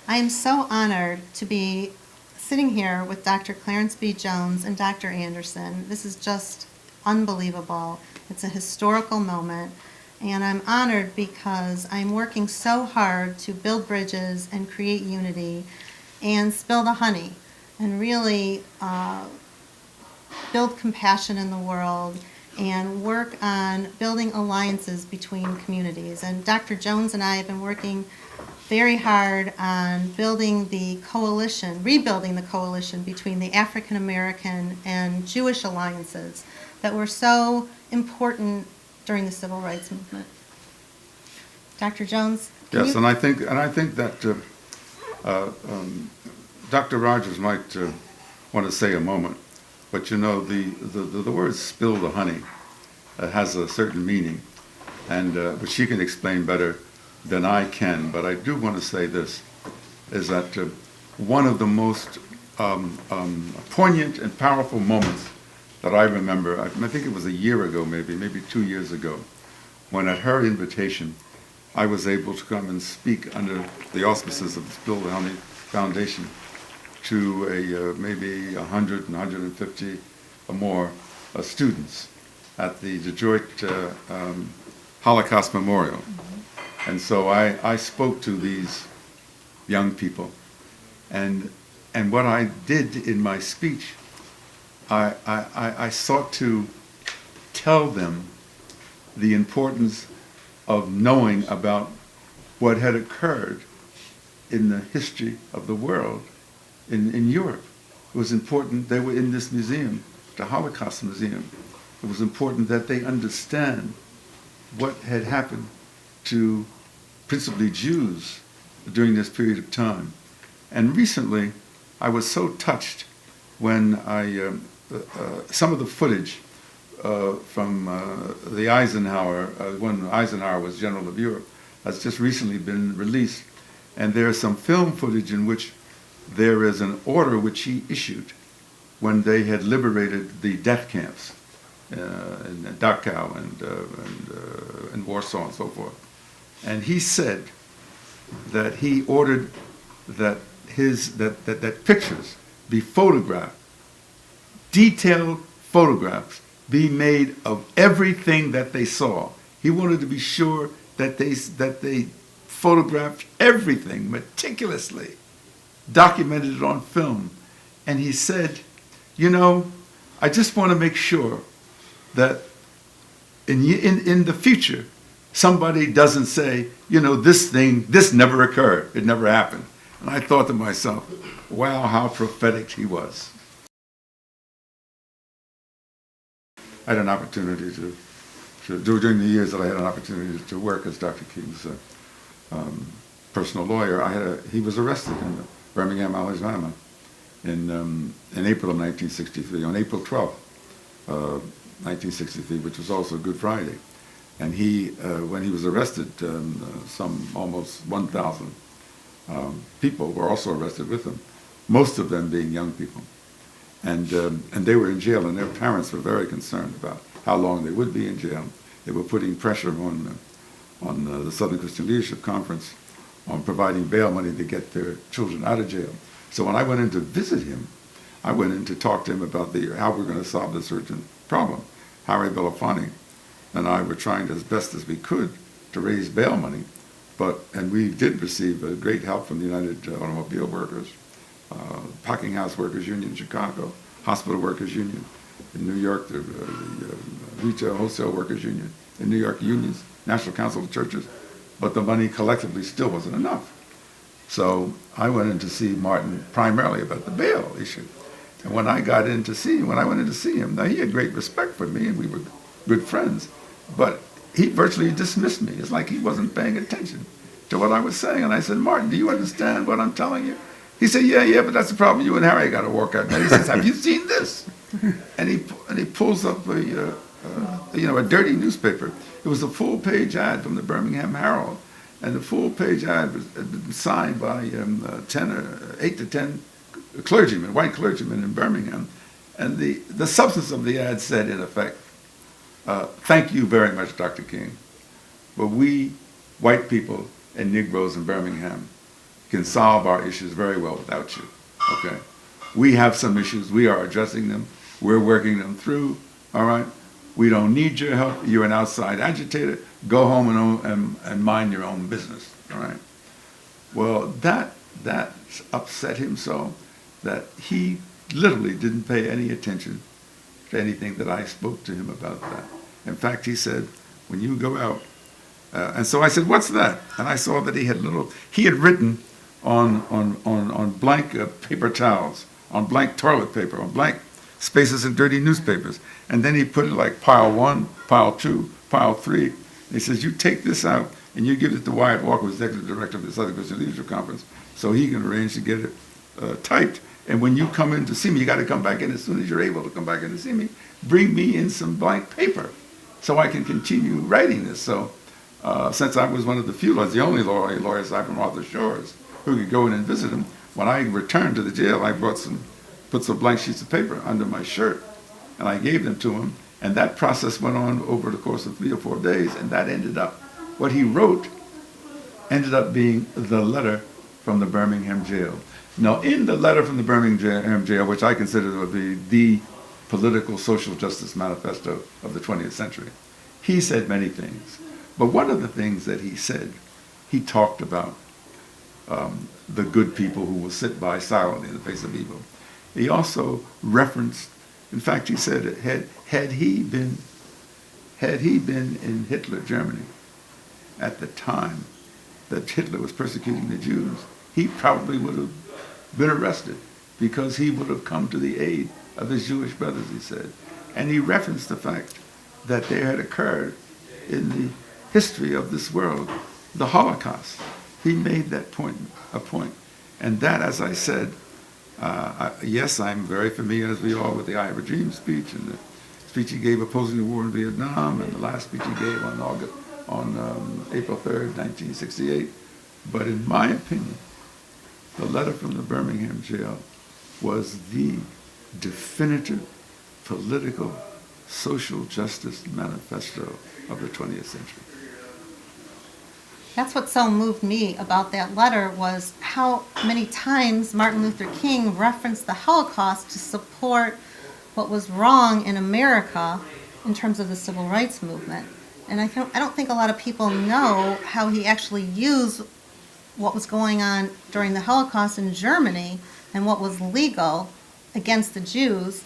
I am so honored to be sitting here with Dr. Clarence B. Jones and Dr. Anderson. This is just unbelievable. It's a historical moment, and I'm honored because I'm working so hard to build bridges and create unity and spill the honey and really build compassion in the world and work on building alliances between communities. And Dr. Jones and I have been working very hard on building the coalition, rebuilding the coalition between the African American and Jewish alliances that were so important during the Civil Rights Movement. Dr. Jones? Yes, and I think that Dr. Rogers might want to say a moment, but you know, the word "spill the honey" has a certain meaning, and which she can explain better than I can. But I do want to say this: is that one of the most poignant and powerful moments that I remember, I think it was a year ago, maybe 2 years ago, when at her invitation, I was able to come and speak under the auspices of the Spill the Honey Foundation to maybe 100 and 150 or more students at the Detroit Holocaust Memorial. And so I spoke to these young people, and what I did in my speech, I sought to tell them the importance of knowing about what had occurred in the history of the world in Europe. It was important they were in this museum, the Holocaust Museum. It was important that they understand what had happened to principally Jews during this period of time. And recently, I was so touched when some of the footage from the Eisenhower, when Eisenhower was General of Europe, has just recently been released. And there's some film footage in which there is an order which he issued when they had liberated the death camps in Dachau and Warsaw and so forth. And he said that he ordered that that pictures be photographed, detailed photographs be made of everything that they saw. He wanted to be sure that they photographed everything meticulously, documented it on film. And he said, you know, I just want to make sure that in the future, somebody doesn't say, you know, this never occurred, it never happened. And I thought to myself, wow, how prophetic he was. I had an opportunity to during the years that I had an opportunity to work as Dr. King's personal lawyer, he was arrested in Birmingham, Alabama in April of 1963, on April 12th, 1963, which was also Good Friday. And when he was arrested, some almost 1,000 people were also arrested with him, most of them being young people. And they were in jail, and their parents were very concerned about how long they would be in jail. They were putting pressure on the Southern Christian Leadership Conference on providing bail money to get their children out of jail. So when I went in to visit him, I went in to talk to him about how we're going to solve this urgent problem. Harry Belafonte and I were trying as best as we could to raise bail money, and we did receive great help from the United Automobile Workers, Packing House Workers Union in Chicago, Hospital Workers Union in New York, the Retail Wholesale Workers Union in New York, unions, National Council of Churches, but the money collectively still wasn't enough. So I went in to see Martin primarily about the bail issue. And when I went in to see him, now he had great respect for me and we were good friends, but he virtually dismissed me. It's like he wasn't paying attention to what I was saying. And I said, Martin, do you understand what I'm telling you? He said, yeah, but that's the problem you and Harry got to work out. And he says, have you seen this? And he pulls up a dirty newspaper. It was a full-page ad from the Birmingham Herald, and the full-page ad had been signed by 8 to 10 clergymen, white clergymen in Birmingham. And the substance of the ad said, in effect, thank you very much, Dr. King, but we, white people and Negroes in Birmingham, can solve our issues very well without you, okay? We have some issues. We are addressing them. We're working them through, all right? We don't need your help. You're an outside agitator. Go home and mind your own business, all right? Well, that upset him so that he literally didn't pay any attention to anything that I spoke to him about that. In fact, he said, when you go out, and so I said, what's that? And I saw that he had written on blank paper towels, on blank toilet paper, on blank spaces in dirty newspapers. And then he put it like pile 1, pile 2, pile 3. He says, you take this out and you give it to Wyatt Walker, who's executive director of the Southern Christian Leadership Conference, so he can arrange to get it typed. And when you come in to see me, you got to come back in as soon as you're able to come back in to see me. Bring me in some blank paper so I can continue writing this. So since I was one of the few lawyers, the only lawyer aside from Arthur Shores, who could go in and visit him, when I returned to the jail, I put some blank sheets of paper under my shirt, and I gave them to him. And that process went on over the course of 3 or 4 days, and that ended up, what he wrote ended up being the letter from the Birmingham jail. Now, in the letter from the Birmingham jail, which I consider to be the political social justice manifesto of the 20th century, he said many things. But one of the things that he said, he talked about the good people who will sit by silently in the face of evil. He also referenced, in fact, he said, had he been in Hitler Germany at the time that Hitler was persecuting the Jews, he probably would have been arrested because he would have come to the aid of his Jewish brothers, he said. And he referenced the fact that there had occurred in the history of this world the Holocaust. He made that point a point. And that, as I said, yes, I'm very familiar, as we are, with the I Have a Dream speech and the speech he gave opposing the war in Vietnam and the last speech he gave on April 3rd, 1968. But in my opinion, the letter from the Birmingham jail was the definitive political social justice manifesto of the 20th century. That's what so moved me about that letter, was how many times Martin Luther King referenced the Holocaust to support what was wrong in America in terms of the civil rights movement. And I don't think a lot of people know how he actually used what was going on during the Holocaust in Germany and what was legal against the Jews